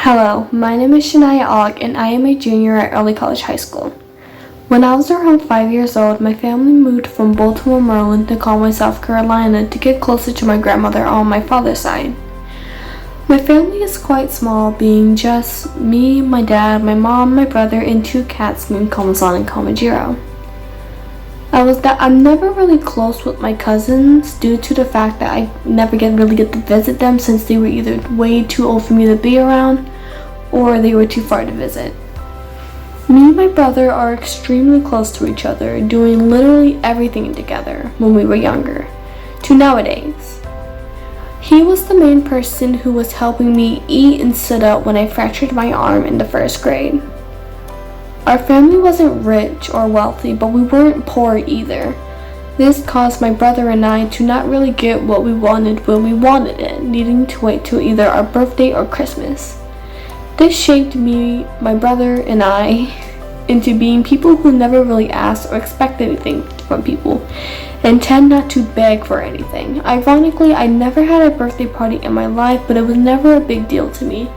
Hello, my name is Shyniya and I am a junior at Early College High School. When I was around 5 years old, my family moved from Baltimore, Maryland to Conway, South Carolina to get closer to my grandmother on my father's side. My family is quite small, being just me, my dad, my mom, my brother, and two cats named Komasan and Komajiro. I'm never really close with my cousins due to the fact that I never really get to visit them since they were either way too old for me to be around or they were too far to visit. Me and my brother are extremely close to each other, doing literally everything together when we were younger, to nowadays. He was the main person who was helping me eat and sit up when I fractured my arm in the first grade. Our family wasn't rich or wealthy, but we weren't poor either. This caused my brother and I to not really get what we wanted when we wanted it, needing to wait till either our birthday or Christmas. This shaped me, my brother, and I into being people who never really asked or expect anything from people and tend not to beg for anything. Ironically, I never had a birthday party in my life, but it was never a big deal to me.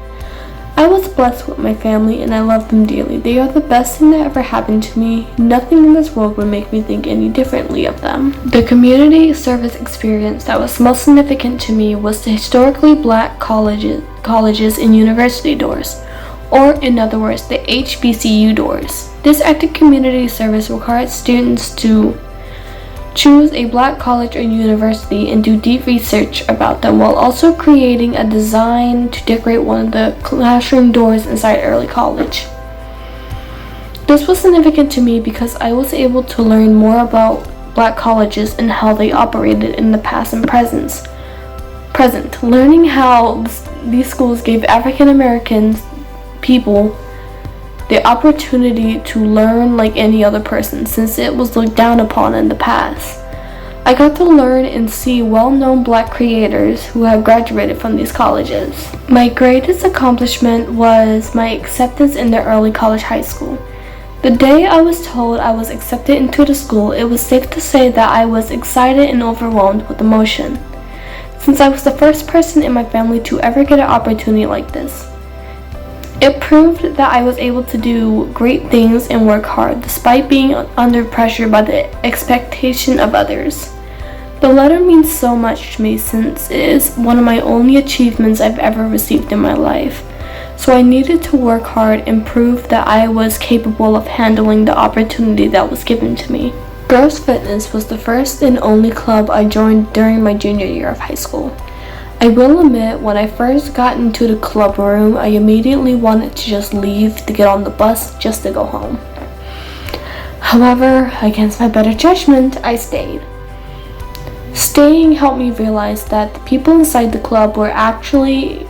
I was blessed with my family and I love them dearly. They are the best thing that ever happened to me. Nothing in this world would make me think any differently of them. The community service experience that was most significant to me was the historically black colleges and university doors, or in other words, the HBCU doors. This active community service required students to choose a black college or university and do deep research about them while also creating a design to decorate one of the classroom doors inside Early College. This was significant to me because I was able to learn more about black colleges and how they operated in the past and present. Learning how these schools gave African American people the opportunity to learn like any other person since it was looked down upon in the past. I got to learn and see well-known black creators who have graduated from these colleges. My greatest accomplishment was my acceptance in the Early College High School. The day I was told I was accepted into the school, it was safe to say that I was excited and overwhelmed with emotion, since I was the first person in my family to ever get an opportunity like this. It proved that I was able to do great things and work hard despite being under pressure by the expectation of others. The letter means so much to me since it is one of my only achievements I've ever received in my life. So I needed to work hard and prove that I was capable of handling the opportunity that was given to me. Girls Fitness was the first and only club I joined during my junior year of high school. I will admit, when I first got into the club room, I immediately wanted to just leave to get on the bus just to go home. However, against my better judgment, I stayed. Staying helped me realize that the people inside the club were actually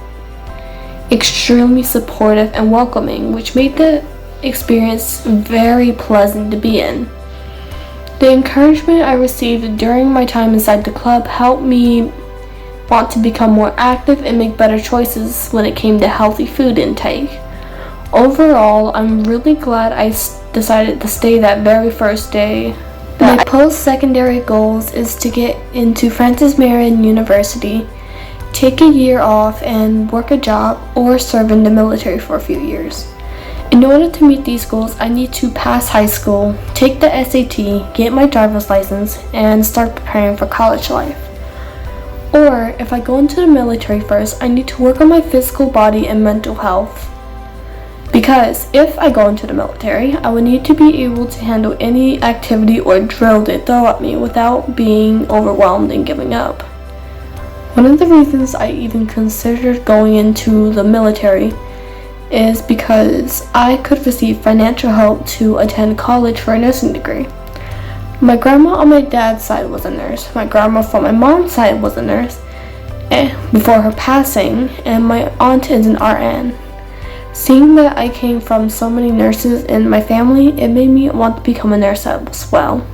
extremely supportive and welcoming, which made the experience very pleasant to be in. The encouragement I received during my time inside the club helped me want to become more active and make better choices when it came to healthy food intake. Overall, I'm really glad I decided to stay that very first day. My post-secondary goals is to get into Francis Marion University, take a year off and work a job or serve in the military for a few years. In order to meet these goals, I need to pass high school, take the SAT, get my driver's license, and start preparing for college life. Or, if I go into the military first, I need to work on my physical body and mental health. Because if I go into the military, I would need to be able to handle any activity or drill they throw at me without being overwhelmed and giving up. One of the reasons I even considered going into the military is because I could receive financial help to attend college for a nursing degree. My grandma on my dad's side was a nurse. My grandma from my mom's side was a nurse before her passing, and my aunt is an RN. Seeing that I came from so many nurses in my family, it made me want to become a nurse as well.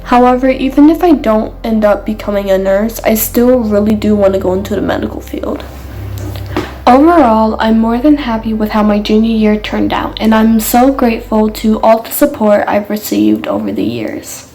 However, even if I don't end up becoming a nurse, I still really do want to go into the medical field. Overall, I'm more than happy with how my junior year turned out, and I'm so grateful to all the support I've received over the years.